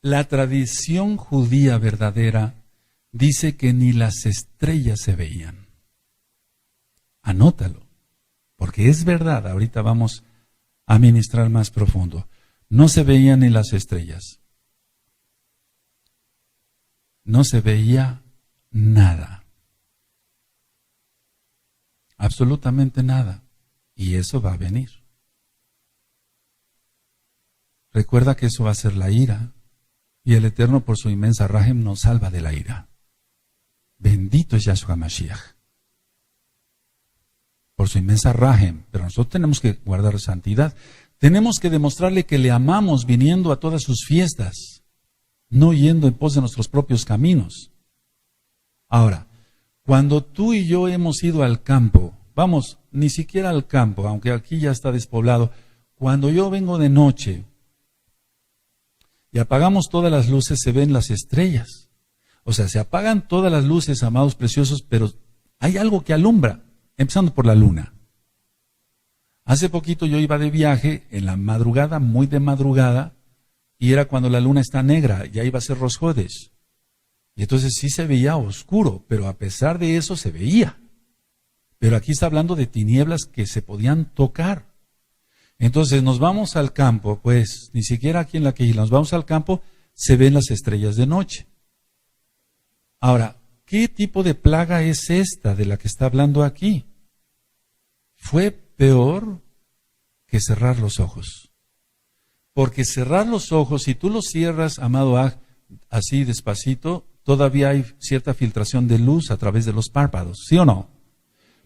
la tradición judía verdadera dice que ni las estrellas se veían. Anótalo, porque es verdad. Ahorita vamos a ministrar más profundo. No se veían ni las estrellas. No se veía nada. Absolutamente nada. Y eso va a venir. Recuerda que eso va a ser la ira. Y el Eterno, por su inmensa rajem, nos salva de la ira. Bendito es Yahshua Mashiach. Por su inmensa rajem. Pero nosotros tenemos que guardar santidad. Tenemos que demostrarle que le amamos viniendo a todas sus fiestas, no yendo en pos de nuestros propios caminos. Ahora, cuando tú y yo hemos ido al campo, vamos, ni siquiera al campo, aunque aquí ya está despoblado, cuando yo vengo de noche y apagamos todas las luces, se ven las estrellas. O sea, se apagan todas las luces, amados preciosos, pero hay algo que alumbra, empezando por la luna. Hace poquito yo iba de viaje en la madrugada, muy de madrugada, y era cuando la luna está negra, ya iba a ser Rosh Hodesh. Y entonces sí se veía oscuro, pero a pesar de eso se veía. Pero aquí está hablando de tinieblas que se podían tocar. Entonces nos vamos al campo, pues ni siquiera aquí en la Quejila, nos vamos al campo, se ven las estrellas de noche. Ahora, ¿qué tipo de plaga es esta de la que está hablando aquí? Fue peor que cerrar los ojos. Porque cerrar los ojos, si tú los cierras, amado Aj, así despacito, todavía hay cierta filtración de luz a través de los párpados, ¿sí o no?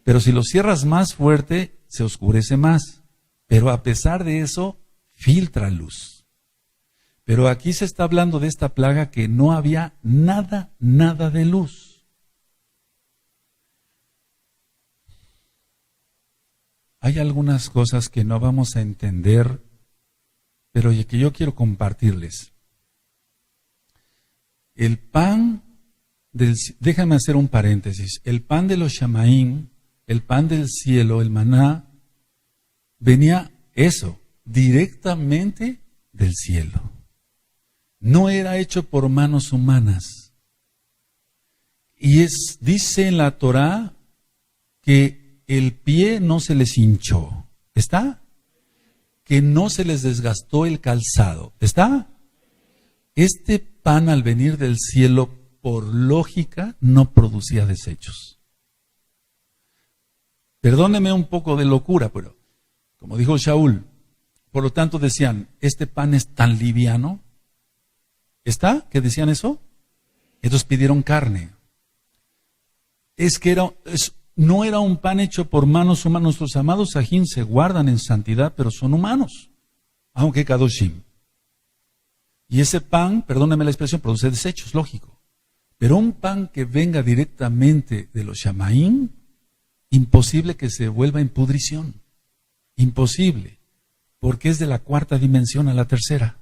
Pero si los cierras más fuerte, se oscurece más. Pero a pesar de eso, filtra luz. Pero aquí se está hablando de esta plaga que no había nada de luz. Hay algunas cosas que no vamos a entender, pero que yo quiero compartirles. El pan déjame hacer un paréntesis. El pan de los Shamaim, el pan del cielo, el maná, venía eso, directamente del cielo. No era hecho por manos humanas. Y dice en la Torá que el pie no se les hinchó. ¿Está? Que no se les desgastó el calzado. ¿Está? Este pan al venir del cielo, por lógica, no producía desechos. Perdóneme un poco de locura, pero como dijo Shaul, por lo tanto decían, este pan es tan liviano. ¿Está? ¿Qué decían eso? Entonces pidieron carne. Es que no era un pan hecho por manos humanas. Nuestros amados sajín se guardan en santidad, pero son humanos, aunque kadoshim. Y ese pan, perdóneme la expresión, produce desechos, lógico. Pero un pan que venga directamente de los Shamaim, imposible que se vuelva en pudrición. Imposible. Porque es de la cuarta dimensión a la tercera.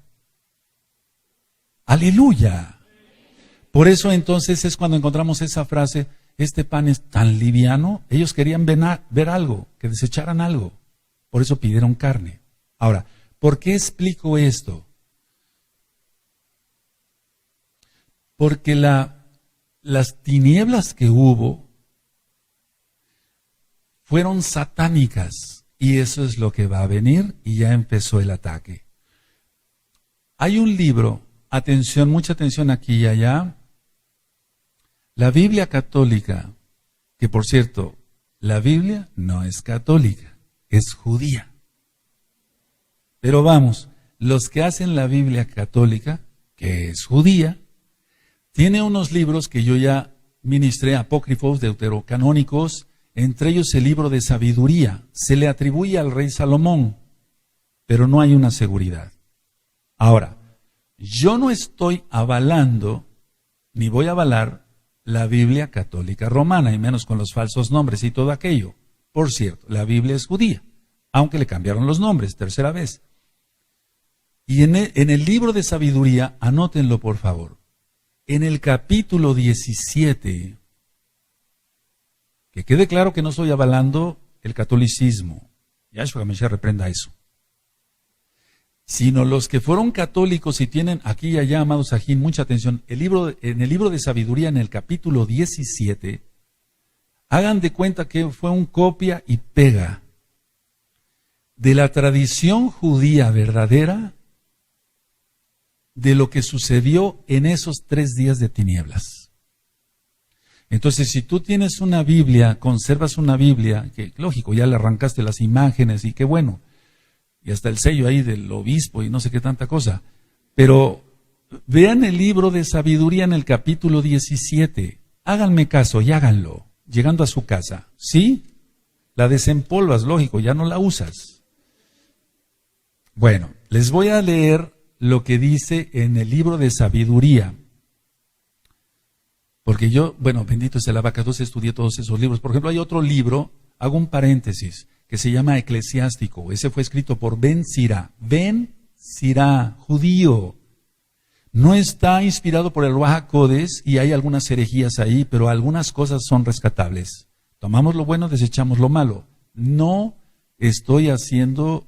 ¡Aleluya! Por eso entonces es cuando encontramos esa frase, este pan es tan liviano. Ellos querían ver algo, que desecharan algo. Por eso pidieron carne. Ahora, ¿por qué explico esto? Porque las tinieblas que hubo fueron satánicas. Y eso es lo que va a venir y ya empezó el ataque. Hay un libro, atención, mucha atención aquí y allá. La Biblia católica, que por cierto, la Biblia no es católica, es judía. Pero vamos, los que hacen la Biblia católica, que es judía, tiene unos libros que yo ya ministré, apócrifos, deuterocanónicos, entre ellos el libro de sabiduría. Se le atribuye al rey Salomón, pero no hay una seguridad. Ahora, yo no estoy avalando, ni voy a avalar la Biblia católica romana, y menos con los falsos nombres y todo aquello. Por cierto, la Biblia es judía, aunque le cambiaron los nombres, tercera vez. Y en el libro de sabiduría, anótenlo por favor, en el capítulo 17, que quede claro que no estoy avalando el catolicismo. Yahshua Mashiach reprenda eso. sino los que fueron católicos y tienen aquí y allá, amados ajín, mucha atención, en el libro de sabiduría, en el capítulo 17, hagan de cuenta que fue un copia y pega de la tradición judía verdadera de lo que sucedió en esos 3 días de tinieblas. Entonces, si tú tienes una Biblia, conservas una Biblia, que lógico, ya le arrancaste las imágenes y qué bueno, y hasta el sello ahí del obispo y no sé qué tanta cosa, pero vean el libro de sabiduría en el capítulo 17, háganme caso y háganlo, llegando a su casa, ¿sí? La desempolvas, lógico, ya no la usas. Bueno, les voy a leer lo que dice en el libro de sabiduría. Porque yo, bueno, bendito es el abacados, estudié todos esos libros. Por ejemplo, hay otro libro, hago un paréntesis, que se llama Eclesiástico. Ese fue escrito por Ben Sira. Ben Sira, judío. No está inspirado por el Ruach HaKodesh y hay algunas herejías ahí, pero algunas cosas son rescatables. Tomamos lo bueno, desechamos lo malo. No estoy haciendo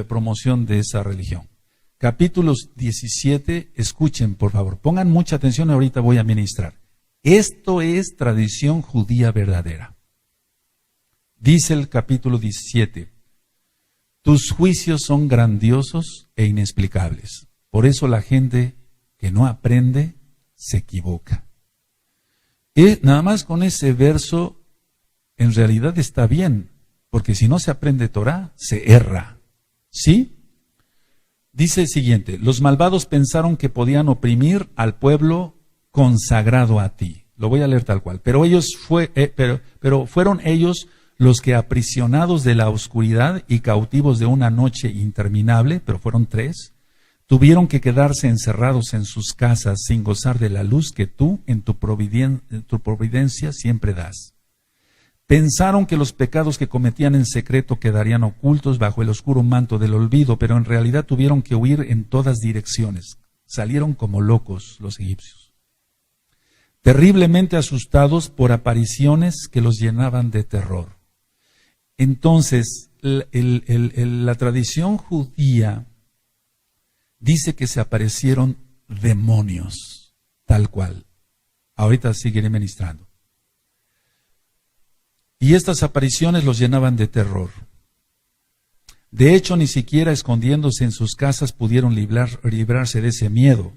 promoción de esa religión. Capítulos 17, escuchen por favor, pongan mucha atención, ahorita voy a ministrar. Esto es tradición judía verdadera. Dice el capítulo 17, tus juicios son grandiosos e inexplicables. Por eso la gente que no aprende se equivoca. Y nada más con ese verso, en realidad está bien, porque si no se aprende Torah, se erra. ¿Sí? Dice el siguiente, los malvados pensaron que podían oprimir al pueblo consagrado a ti. Lo voy a leer tal cual. Pero fueron ellos los que, aprisionados de la oscuridad y cautivos de una noche interminable, pero fueron 3, tuvieron que quedarse encerrados en sus casas sin gozar de la luz que tú en tu providencia siempre das. Pensaron que los pecados que cometían en secreto quedarían ocultos bajo el oscuro manto del olvido, pero en realidad tuvieron que huir en todas direcciones. Salieron como locos los egipcios, terriblemente asustados por apariciones que los llenaban de terror. Entonces, la tradición judía dice que se aparecieron demonios, tal cual. Ahorita seguiré ministrando. Y estas apariciones los llenaban de terror. De hecho, ni siquiera escondiéndose en sus casas pudieron librarse de ese miedo.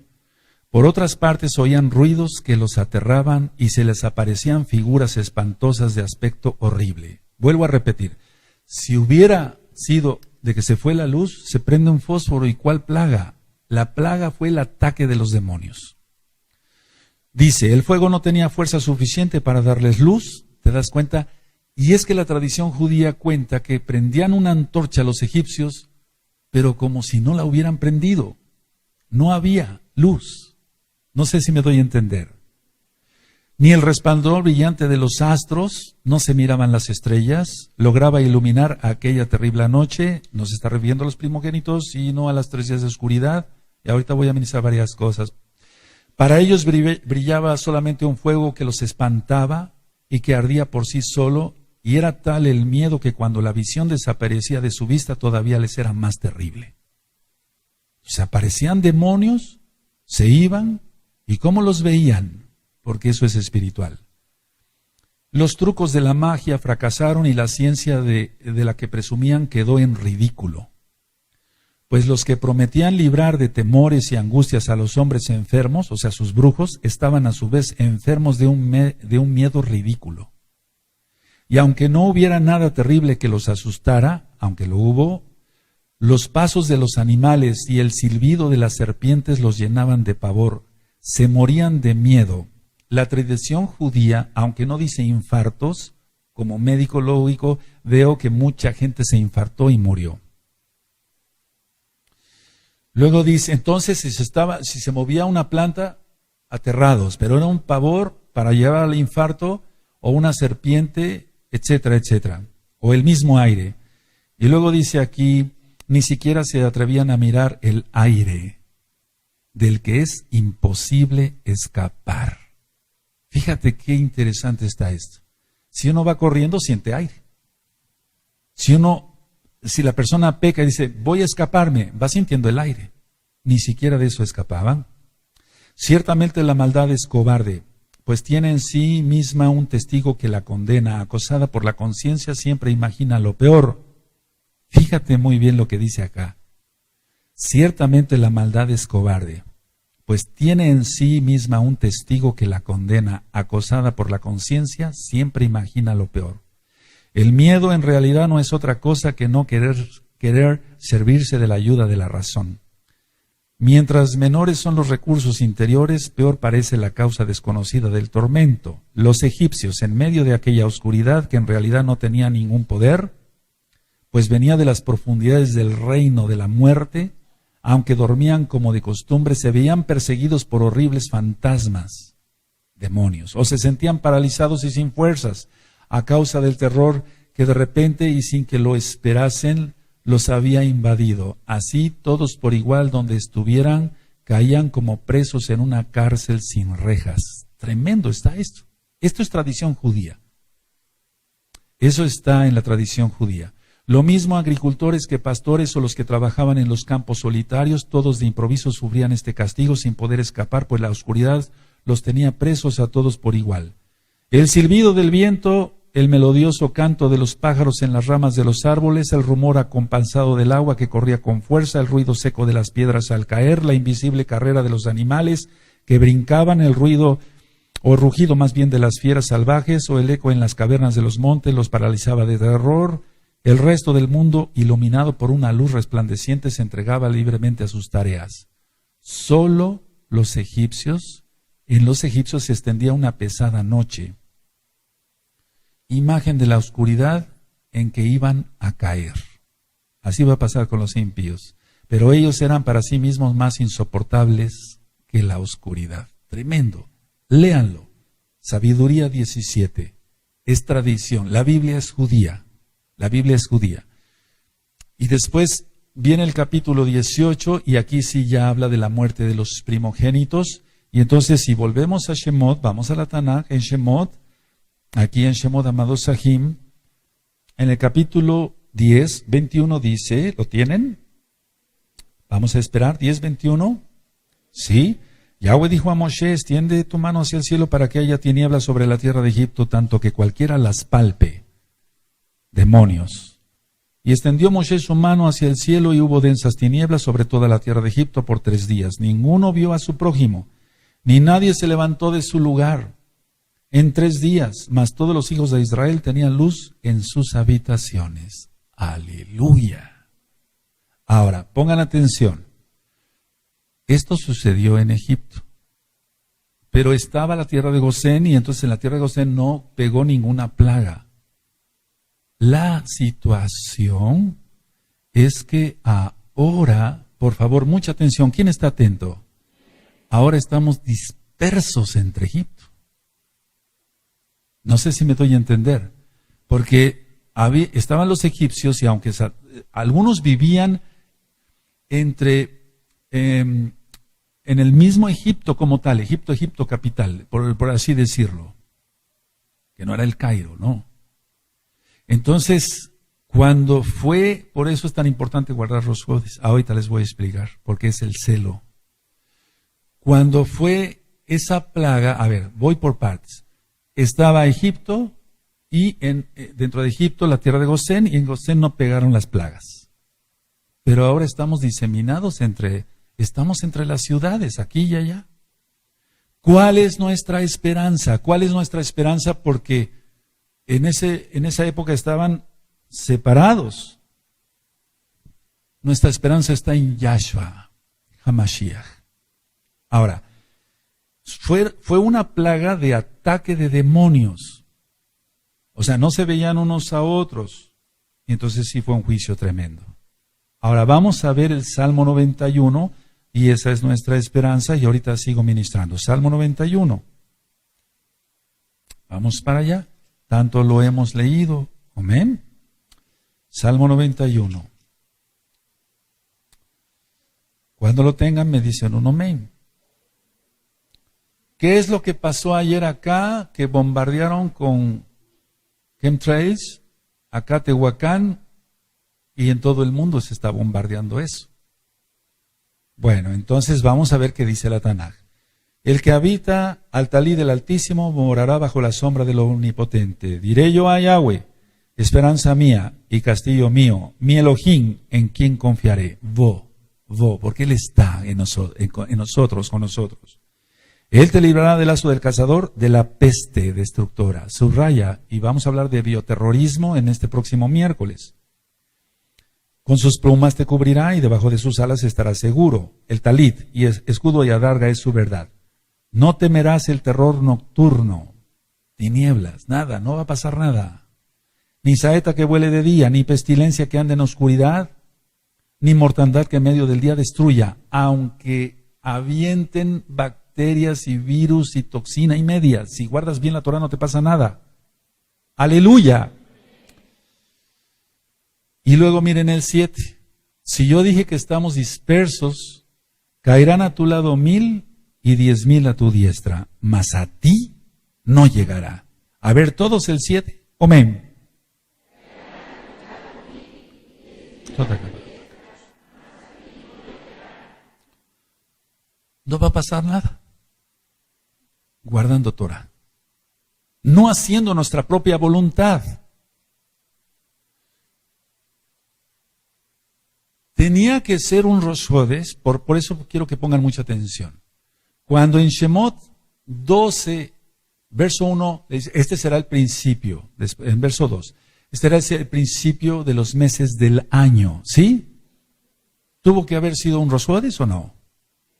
Por otras partes oían ruidos que los aterraban y se les aparecían figuras espantosas de aspecto horrible. Vuelvo a repetir, si hubiera sido de que se fue la luz, se prende un fósforo, ¿y cuál plaga? La plaga fue el ataque de los demonios. Dice, el fuego no tenía fuerza suficiente para darles luz, ¿te das cuenta? Y es que la tradición judía cuenta que prendían una antorcha a los egipcios, pero como si no la hubieran prendido. No había luz. No sé si me doy a entender. Ni el resplandor brillante de los astros, no se miraban las estrellas, lograba iluminar aquella terrible noche. Nos está refiriendo a los primogénitos y no a las 3 días de oscuridad. Y ahorita voy a ministrar varias cosas. Para ellos brillaba solamente un fuego que los espantaba y que ardía por sí solo, y era tal el miedo que cuando la visión desaparecía de su vista todavía les era más terrible. Se aparecían demonios, se iban, ¿y cómo los veían? Porque eso es espiritual. Los trucos de la magia fracasaron y la ciencia de la que presumían quedó en ridículo. Pues los que prometían librar de temores y angustias a los hombres enfermos, o sea, sus brujos, estaban a su vez enfermos de un miedo ridículo. Y aunque no hubiera nada terrible que los asustara, aunque lo hubo, los pasos de los animales y el silbido de las serpientes los llenaban de pavor, se morían de miedo. La tradición judía, aunque no dice infartos, como médico lógico, veo que mucha gente se infartó y murió. Luego dice, entonces si se movía una planta, aterrados, pero era un pavor para llevar al infarto, o una serpiente, etcétera, etcétera, o el mismo aire. Y luego dice aquí, ni siquiera se atrevían a mirar el aire, del que es imposible escapar. Fíjate qué interesante está esto. Si uno va corriendo, siente aire. Si uno si la persona peca y dice, voy a escaparme, va sintiendo el aire. Ni siquiera de eso escapaban. Ciertamente la maldad es cobarde, pues tiene en sí misma un testigo que la condena. Acosada por la conciencia, siempre imagina lo peor. Fíjate muy bien lo que dice acá. Ciertamente la maldad es cobarde, pues tiene en sí misma un testigo que la condena. Acosada por la conciencia, siempre imagina lo peor. El miedo en realidad no es otra cosa que no querer servirse de la ayuda de la razón. Mientras menores son los recursos interiores, peor parece la causa desconocida del tormento. Los egipcios, en medio de aquella oscuridad que en realidad no tenía ningún poder, pues venía de las profundidades del reino de la muerte, aunque dormían como de costumbre, se veían perseguidos por horribles fantasmas, demonios, o se sentían paralizados y sin fuerzas, a causa del terror que de repente y sin que lo esperasen, los había invadido. Así todos por igual donde estuvieran caían como presos en una cárcel sin rejas. Tremendo está esto. Esto es tradición judía. Eso está en la tradición judía. Lo mismo agricultores que pastores o los que trabajaban en los campos solitarios, todos de improviso sufrían este castigo sin poder escapar, pues la oscuridad los tenía presos a todos por igual. El silbido del viento, el melodioso canto de los pájaros en las ramas de los árboles, el rumor acompasado del agua que corría con fuerza, el ruido seco de las piedras al caer, la invisible carrera de los animales que brincaban, el ruido o rugido más bien de las fieras salvajes, o el eco en las cavernas de los montes los paralizaba de terror. El resto del mundo, iluminado por una luz resplandeciente, se entregaba libremente a sus tareas. Solo en los egipcios se extendía una pesada noche, imagen de la oscuridad en que iban a caer. Así va a pasar con los impíos. Pero ellos eran para sí mismos más insoportables que la oscuridad. Tremendo. Léanlo. Sabiduría 17. Es tradición. La Biblia es judía. La Biblia es judía. Y después viene el capítulo 18 y aquí sí ya habla de la muerte de los primogénitos. Y entonces si volvemos a Shemot, vamos a la Tanaj en Shemot, aquí en Shemot, amados Sahim, en el capítulo 10, 21 dice, ¿lo tienen? Vamos a esperar, 10, 21. Sí. Yahweh dijo a Moshe, extiende tu mano hacia el cielo para que haya tinieblas sobre la tierra de Egipto, tanto que cualquiera las palpe. Demonios. Y extendió Moshe su mano hacia el cielo y hubo densas tinieblas sobre toda la tierra de Egipto por 3 días. Ninguno vio a su prójimo, ni nadie se levantó de su lugar. En 3 días, mas todos los hijos de Israel tenían luz en sus habitaciones. Aleluya. Ahora, pongan atención. Esto sucedió en Egipto. Pero estaba la tierra de Gosén y entonces en la tierra de Gosén no pegó ninguna plaga. La situación es que ahora, por favor, mucha atención. ¿Quién está atento? Ahora estamos dispersos entre Egipto. No sé si me doy a entender, porque estaban los egipcios y aunque algunos vivían en el mismo Egipto como tal, Egipto capital, por así decirlo, que no era el Cairo, ¿no? Entonces, cuando fue, por eso es tan importante guardar los jueves, ahorita les voy a explicar, porque es el celo. Cuando fue esa plaga, a ver, voy por partes. Estaba Egipto y dentro de Egipto la tierra de Gosén, y en Gosén no pegaron las plagas. Pero ahora estamos diseminados estamos entre las ciudades, aquí y allá. ¿Cuál es nuestra esperanza? ¿Cuál es nuestra esperanza? Porque en esa época estaban separados. Nuestra esperanza está en Yahshua, HaMashiach. Ahora, fue una plaga de ataque de demonios. O sea, no se veían unos a otros. Y entonces sí fue un juicio tremendo. Ahora vamos a ver el Salmo 91 y esa es nuestra esperanza y ahorita sigo ministrando. Salmo 91. Vamos para allá. Tanto lo hemos leído. Amén. Salmo 91. Cuando lo tengan me dicen un amén. ¿Qué es lo que pasó ayer acá? Que bombardearon con chemtrails, acá Tehuacán, Y en todo el mundo se está bombardeando eso. Bueno, entonces vamos a ver qué dice la Tanaj. El que habita al talí del Altísimo morará bajo la sombra del Omnipotente. Diré yo a Yahweh, esperanza mía y castillo mío, mi Elohim, en quien confiaré. Porque Él está en nosotros, con nosotros. Él te librará del lazo del cazador, de la peste destructora. Subraya, y vamos a hablar de bioterrorismo en este próximo miércoles. Con sus plumas te cubrirá y debajo de sus alas estarás seguro. El talit y escudo y adarga es su verdad. No temerás el terror nocturno, tinieblas, nada, no va a pasar nada. Ni saeta que vuele de día, ni pestilencia que ande en oscuridad, ni mortandad que en medio del día destruya, aunque avienten bacterias y virus y toxina y media. Si guardas bien la Torah no te pasa nada. Aleluya. Y luego miren el 7. Si yo dije que estamos dispersos, caerán a tu lado 1000 y 10,000 a tu diestra, mas a ti no llegará. A ver todos el 7. Amén. No va a pasar nada. Guardando Torah. No haciendo nuestra propia voluntad. Tenía que ser un Rosh Hodesh, por eso quiero que pongan mucha atención. Cuando en Shemot 12, verso 1, este será el principio, en verso 2, este será el principio de los meses del año, ¿sí? ¿Tuvo que haber sido un Rosh Hodesh o no?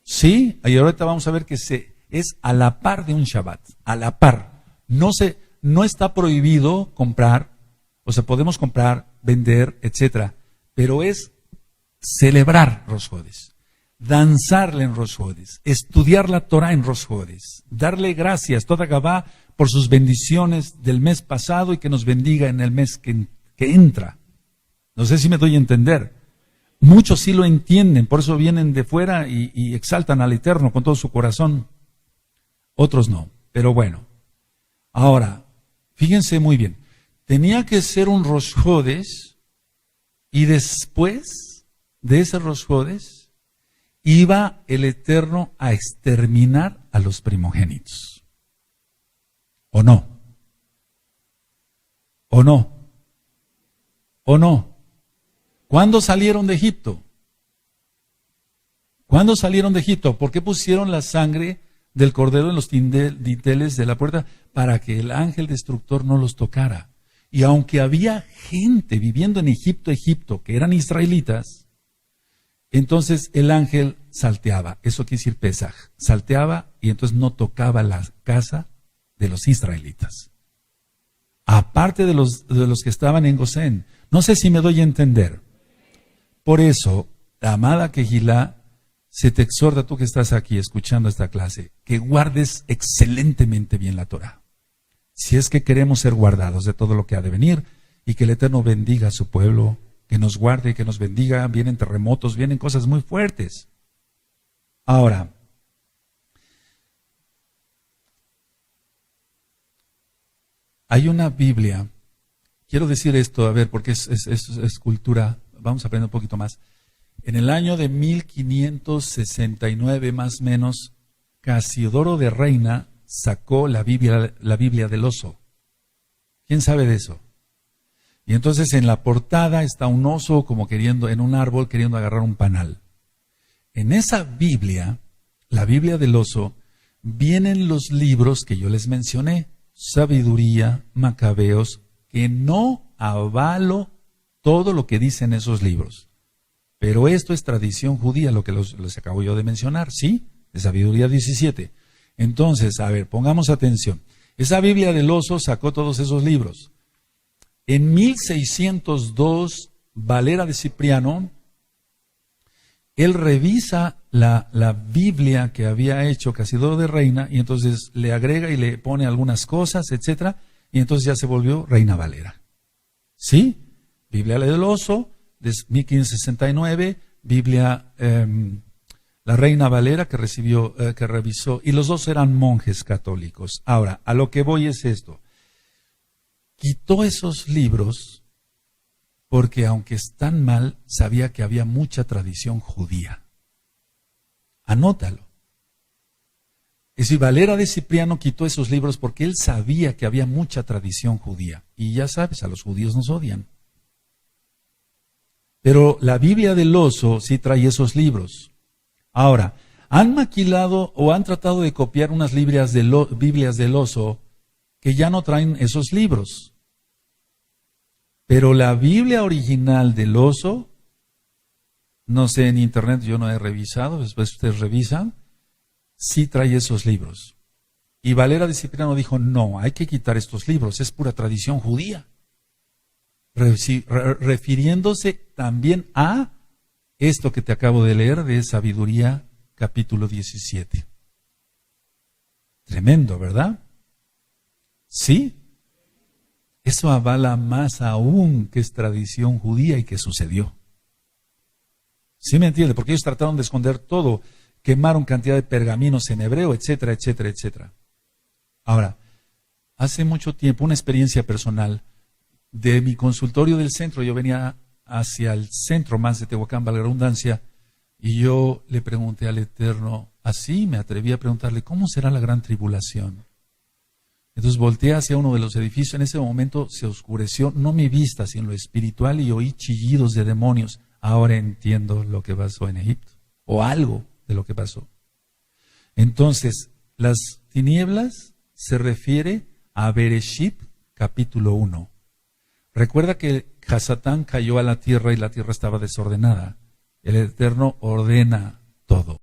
Sí, y ahorita vamos a ver que es a la par de un Shabbat, a la par. No está prohibido comprar, o sea, podemos comprar, vender, etcétera, pero es celebrar Rosh Hodesh, danzarle en Rosh Hodesh, estudiar la Torah en Rosh Hodesh, darle gracias, toda Gabá, por sus bendiciones del mes pasado y que nos bendiga en el mes que entra. No sé si me doy a entender. Muchos sí lo entienden, por eso vienen de fuera y exaltan al Eterno con todo su corazón. Otros no, pero bueno. Ahora, fíjense muy bien, tenía que ser un Rosh Hodesh y después de ese Rosh Hodesh iba el Eterno a exterminar a los primogénitos. ¿O no? ¿O no? ¿O no? ¿Cuándo salieron de Egipto? ¿Cuándo salieron de Egipto? ¿Por qué pusieron la sangre del cordero en los dinteles de la puerta? Para que el ángel destructor no los tocara. Y aunque había gente viviendo en Egipto, que eran israelitas, entonces el ángel salteaba. Eso quiere decir Pesaj. Salteaba y entonces no tocaba la casa de los israelitas. Aparte de los que estaban en Gosén. No sé si me doy a entender. Por eso, la amada Kehilá, se te exhorta, tú que estás aquí escuchando esta clase, que guardes excelentemente bien la Torah. Si es que queremos ser guardados de todo lo que ha de venir, y que el Eterno bendiga a su pueblo, que nos guarde, que nos bendiga, vienen terremotos, vienen cosas muy fuertes. Ahora, hay una Biblia, quiero decir esto, a ver, porque es cultura, vamos a aprender un poquito más. En el año de 1569, más o menos, Casiodoro de Reina sacó la Biblia del oso. ¿Quién sabe de eso? Y entonces en la portada está un oso como queriendo, en un árbol queriendo agarrar un panal. En esa Biblia, la Biblia del oso, vienen los libros que yo les mencioné, Sabiduría, Macabeos, que no avalo todo lo que dicen esos libros. Pero esto es tradición judía, lo que les acabo yo de mencionar, ¿sí? De Sabiduría 17. Entonces, a ver, pongamos atención. Esa Biblia del oso sacó todos esos libros. En 1602, Valera de Cipriano, él revisa la Biblia que había hecho Casiodoro de Reina y entonces le agrega y le pone algunas cosas, etcétera, y entonces ya se volvió Reina Valera. ¿Sí? Biblia del oso, de 1569, Biblia, la Reina Valera que revisó, y los dos eran monjes católicos. Ahora, a lo que voy es esto. Quitó esos libros porque aunque están mal, sabía que había mucha tradición judía. Anótalo. Es decir, Valera de Cipriano quitó esos libros porque él sabía que había mucha tradición judía. Y ya sabes, a los judíos nos odian. Pero la Biblia del oso sí trae esos libros. Ahora, han maquilado o han tratado de copiar unas Biblias del oso que ya no traen esos libros. Pero la Biblia original del oso, no sé, en internet yo no he revisado, después ustedes revisan, sí trae esos libros. Y Valera de Cipriano dijo, no, hay que quitar estos libros, es pura tradición judía. Refiriéndose también a esto que te acabo de leer de Sabiduría, capítulo 17. Tremendo, ¿verdad? Sí. Eso avala más aún que es tradición judía y que sucedió. ¿Sí me entiende? Porque ellos trataron de esconder todo. Quemaron cantidad de pergaminos en hebreo, etcétera, etcétera, etcétera. Ahora, hace mucho tiempo, una experiencia personal, de mi consultorio del centro, yo venía hacia el centro más de Tehuacán, valga la redundancia, y yo le pregunté al Eterno, así me atreví a preguntarle, ¿cómo será la gran tribulación? Entonces volteé hacia uno de los edificios, en ese momento se oscureció, no mi vista, sino lo espiritual, y oí chillidos de demonios. Ahora entiendo lo que pasó en Egipto, o algo de lo que pasó. Entonces, las tinieblas se refiere a Bereshit, capítulo 1. Recuerda que Hasatán cayó a la tierra y la tierra estaba desordenada. El Eterno ordena todo.